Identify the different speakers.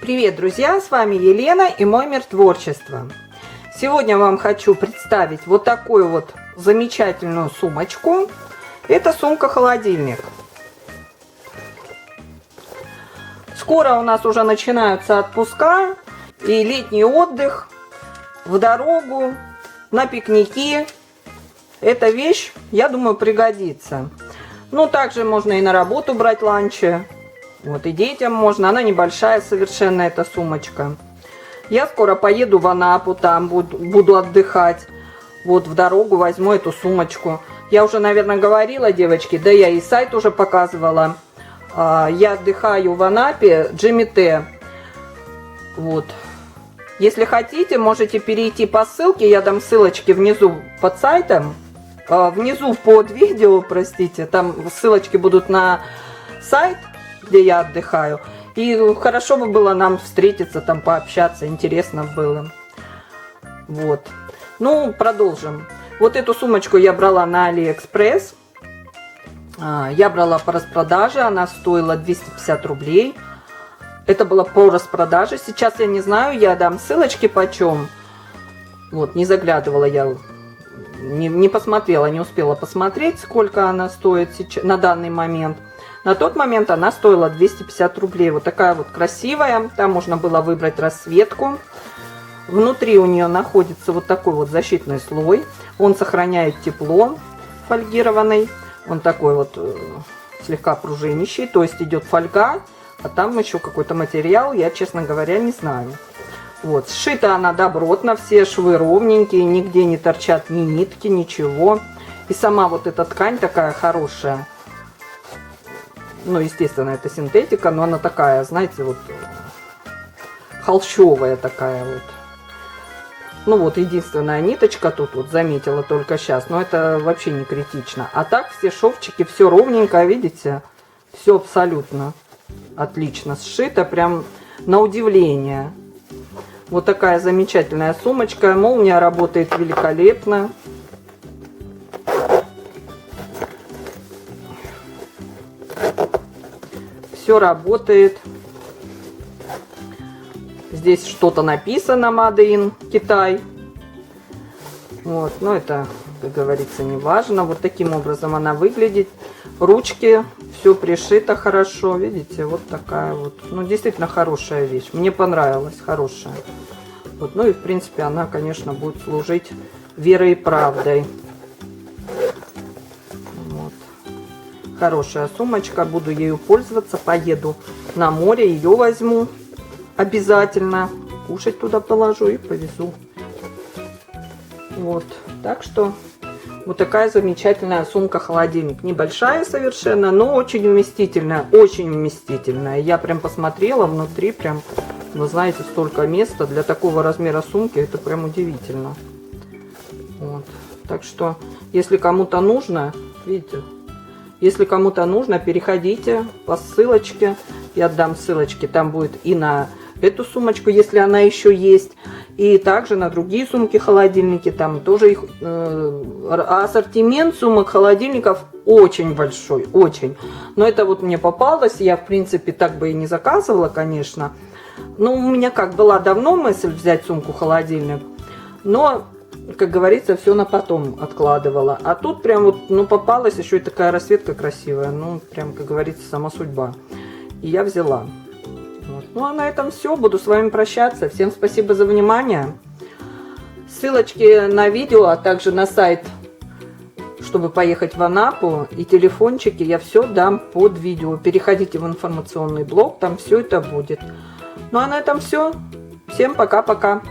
Speaker 1: Привет, друзья! С вами Елена и мой мир творчества. Сегодня вам хочу представить вот такую вот замечательную сумочку. Это сумка-холодильник. Скоро у нас уже начинаются отпуска и летний отдых, в дорогу, на пикники. Эта вещь, я думаю, пригодится. Ну, также можно и на работу брать ланчи. Вот, и детям можно. Она небольшая совершенно, эта сумочка. Я скоро поеду в Анапу, там буду отдыхать. Вот, в дорогу возьму эту сумочку. Я уже, наверное, говорила, девочки, да я и сайт уже показывала. Я отдыхаю в Анапе, Джимми-Т. Вот. Если хотите, можете перейти по ссылке. Я дам ссылочки внизу под сайтом. Внизу под видео, простите. Там ссылочки будут на сайт, где я отдыхаю. И хорошо бы было нам встретиться, там пообщаться. Интересно было. Вот. Ну, продолжим. Вот эту сумочку я брала на Алиэкспресс. Я брала по распродаже. Она стоила 250 рублей. Это было по распродаже. Сейчас я не знаю, я дам ссылочки почем. Вот, не заглядывала я. Не посмотрела, не успела посмотреть, сколько она стоит сейчас, на данный момент. На тот момент она стоила 250 рублей. Вот такая вот красивая. Там можно было выбрать расцветку. Внутри у нее находится вот такой вот защитный слой. Он сохраняет тепло фольгированный. Он такой вот слегка пружинищий. То есть идет фольга, а там еще какой-то материал. Я, честно говоря, не знаю. Вот. Сшита она добротно. Все швы ровненькие. Нигде не торчат ни нитки, ничего. И сама вот эта ткань такая хорошая. Ну, естественно, это синтетика, но она такая, знаете, вот холщовая такая вот. Ну, вот единственная ниточка тут вот заметила только сейчас, но это вообще не критично. А так все шовчики, все ровненько, видите? Все абсолютно отлично сшито, прям на удивление. Вот такая замечательная сумочка. Молния работает великолепно. Все работает. Здесь что-то написано Made in Китай. Вот, но это, как говорится, не важно. Вот таким образом она выглядит. Ручки, все пришито хорошо. Видите, вот такая вот. Ну, действительно хорошая вещь. Мне понравилась, хорошая. Вот, ну и, в принципе, она, конечно, будет служить верой и правдой. Хорошая сумочка, буду ею пользоваться, поеду на море, ее возьму обязательно, кушать туда положу и повезу. Вот, так что вот такая замечательная сумка-холодильник, небольшая совершенно, но очень вместительная, очень вместительная. Я прям посмотрела, внутри прям, вы знаете, столько места для такого размера сумки, это прям удивительно. Вот, так что, если кому-то нужно, видите. Если кому-то нужно, переходите по ссылочке. Я дам ссылочки. Там будет и на эту сумочку, если она еще есть. И также на другие сумки-холодильники. Там тоже их ассортимент сумок-холодильников очень большой. Очень. Но это вот мне попалось. Я, в принципе, так бы и не заказывала, конечно. Но у меня как была давно мысль взять сумку-холодильник. Но... как говорится, все на потом откладывала. А тут прям вот, ну, попалась еще и такая расцветка красивая. Ну, прям, как говорится, сама судьба. И я взяла. Вот. Ну, а на этом все. Буду с вами прощаться. Всем спасибо за внимание. Ссылочки на видео, а также на сайт, чтобы поехать в Анапу, и телефончики я все дам под видео. Переходите в информационный блог, там все это будет. Ну, а на этом все. Всем пока-пока.